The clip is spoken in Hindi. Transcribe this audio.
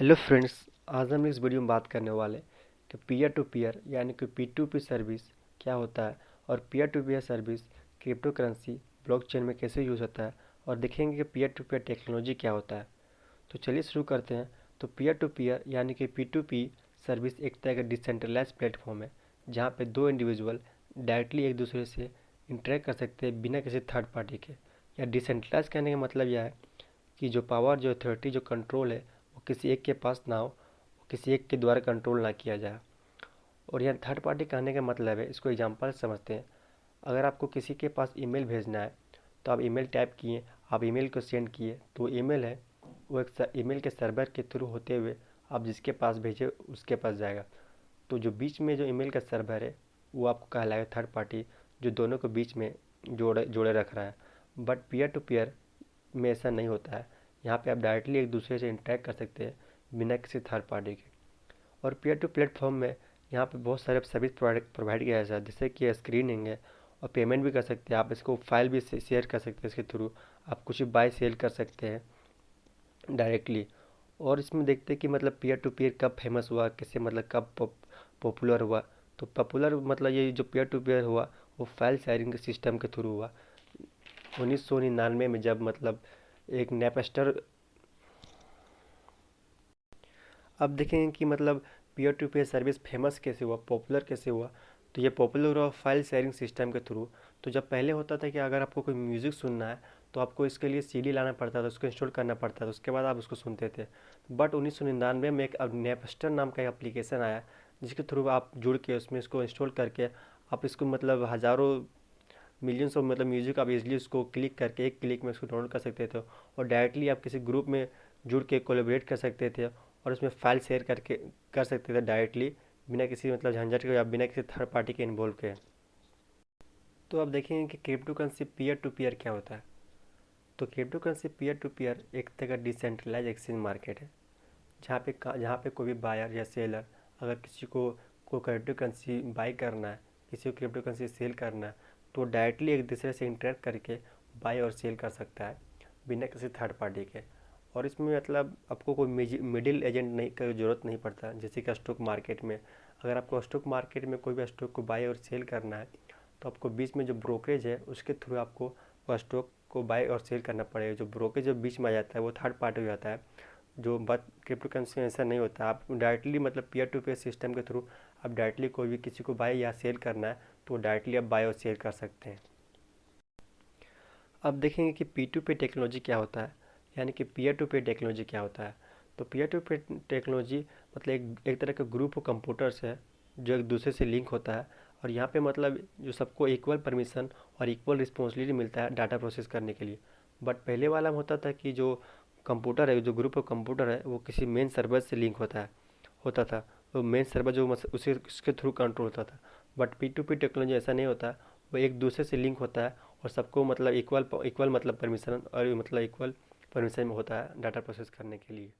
Hello friends. आज हम इस वीडियो में बात करने वाले कि पीयर टू पीयर यानी कि P2P सर्विस क्या होता है और peer to peer service crypto currency blockchain में कैसे यूज़ होता है और देखेंगे कि पीयर टू पीयर टेक्नोलॉजी क्या होता है। तो चलिए शुरू करते हैं। तो पीयर टू पीयर यानी कि P2P सर्विस एक तरह का डिसेंट्रलाइज प्लेटफॉर्म है जहाँ पे दो इंडिविजुअल डायरेक्टली एक दूसरे से इंटरेक्ट कर सकते हैं बिना किसी थर्ड पार्टी के। या डिसेंट्रलाइज कहने का मतलब यह है कि जो पावर, जो अथॉरिटी, जो कंट्रोल है वो किसी एक के पास ना हो, वो किसी एक के द्वारा कंट्रोल ना किया जाए। और यहाँ थर्ड पार्टी कहने का मतलब है, इसको एग्जांपल से समझते हैं। अगर आपको किसी के पास ईमेल भेजना है तो आप ईमेल टाइप किए, आप ईमेल को सेंड किए, तो ईमेल है वो एक ईमेल के सर्वर के थ्रू होते हुए आप जिसके पास भेजे उसके पास जाएगा। तो जो बीच में जो ईमेल का सर्वर है वो आपको कहलाएगा थर्ड पार्टी, जो दोनों को बीच में जोड़े जोड़े रख रहा है। बट पीयर टू पीयर में ऐसा नहीं होता है। यहाँ पे आप डायरेक्टली एक दूसरे से इंटरेक्ट कर सकते हैं बिना किसी थर्ड पार्टी के। और पीयर टू प्लेटफॉर्म में यहाँ पे बहुत सारे सर्विस प्रोवाइड किया जाता है, जैसे कि स्क्रीनिंग है और पेमेंट भी कर सकते हैं आप। इसको फाइल भी शेयर कर सकते हैं, इसके थ्रू आप कुछ बाय सेल कर सकते हैं डायरेक्टली। और इसमें देखते हैं कि मतलब पीयर टू पीयर कब फेमस हुआ, कैसे मतलब कब पॉपुलर हुआ। तो पॉपुलर मतलब ये जो पीयर टू पीयर हुआ वो फाइल शेयरिंग के सिस्टम के थ्रू हुआ 1999 में, जब मतलब एक नेपस्टर। अब देखेंगे कि मतलब peer to peer service famous कैसे हुआ, पॉपुलर कैसे हुआ। तो ये पॉपुलर हुआ फाइल शेयरिंग सिस्टम के थ्रू। तो जब पहले होता था कि अगर आपको कोई म्यूज़िक सुनना है तो आपको इसके लिए सीडी लाना पड़ता था, उसको इंस्टॉल करना पड़ता था, उसके बाद आप उसको सुनते थे। बट 1999 में एक अब नेपस्टर नाम का एप्लीकेशन आया जिसके थ्रू आप जुड़ के उसमें इसको इंस्टॉल करके आप इसको मतलब हज़ारों मिलियंस ऑफ मतलब म्यूज़िक आप इजीली उसको क्लिक करके एक क्लिक में उसको डाउनलोड कर सकते थे और डायरेक्टली आप किसी ग्रुप में जुड़ के कोलैबोरेट कर सकते थे और उसमें फाइल शेयर करके कर सकते थे डायरेक्टली, बिना किसी मतलब झंझट के या बिना किसी थर्ड पार्टी के इन्वॉल्व के। तो अब देखेंगे कि crypto currency peer to peer क्या होता है। तो crypto currency peer to peer एक तरह का डिसेंट्रलाइज एक्सचेंज मार्केट है जहाँ पे कोई भी बायर या सेलर अगर किसी को क्रिप्टो करेंसी बाई करना है, किसी को क्रिप्टो करेंसी सेल करना है, तो डायरेक्टली एक दूसरे से इंटरेक्ट करके बाई और सेल कर सकता है बिना किसी थर्ड पार्टी के। और इसमें मतलब आपको कोई मिडिल एजेंट नहीं का ज़रूरत नहीं पड़ता। जैसे कि स्टॉक मार्केट में अगर आपको स्टॉक मार्केट में कोई भी स्टॉक को बाई और सेल करना है तो आपको बीच में जो ब्रोकरेज है उसके थ्रू आपको वह स्टॉक को बाय और सेल करना पड़ेगा। जो ब्रोकरेज जो बीच में आ जाता है वो थर्ड पार्टी हो जाता है। जो बात क्रिप्टो करेंसी में ऐसा नहीं होता, आप डायरेक्टली मतलब पीयर टू पीयर सिस्टम के थ्रू आप डायरेक्टली कोई भी किसी को बाय या सेल करना है तो डायरेक्टली आप बाय और सेल कर सकते हैं। अब देखेंगे कि पी टू पी टेक्नोलॉजी क्या होता है, यानी कि पीयर टू पीयर टेक्नोलॉजी क्या होता है। तो पीयर टू पीयर टेक्नोलॉजी मतलब एक तरह का ग्रुप ऑफ कंप्यूटर्स है जो एक दूसरे से लिंक होता है। और यहाँ पे मतलब जो सबको इक्वल परमिशन और इक्वल रिस्पॉन्सिबिलिटी मिलता है डाटा प्रोसेस करने के लिए। बट पहले वाला में होता था कि जो कंप्यूटर है, जो ग्रुप ऑफ कंप्यूटर है, वो किसी मेन सर्वर से लिंक होता था। वो मेन सर्वर जो उसी उसके थ्रू कंट्रोल होता था। But P to P technology ऐसा नहीं होता, वो एक दूसरे से लिंक होता है और सबको मतलब इक्वल इक्वल मतलब परमिशन और मतलब इक्वल परमिशन में होता है डाटा प्रोसेस करने के लिए।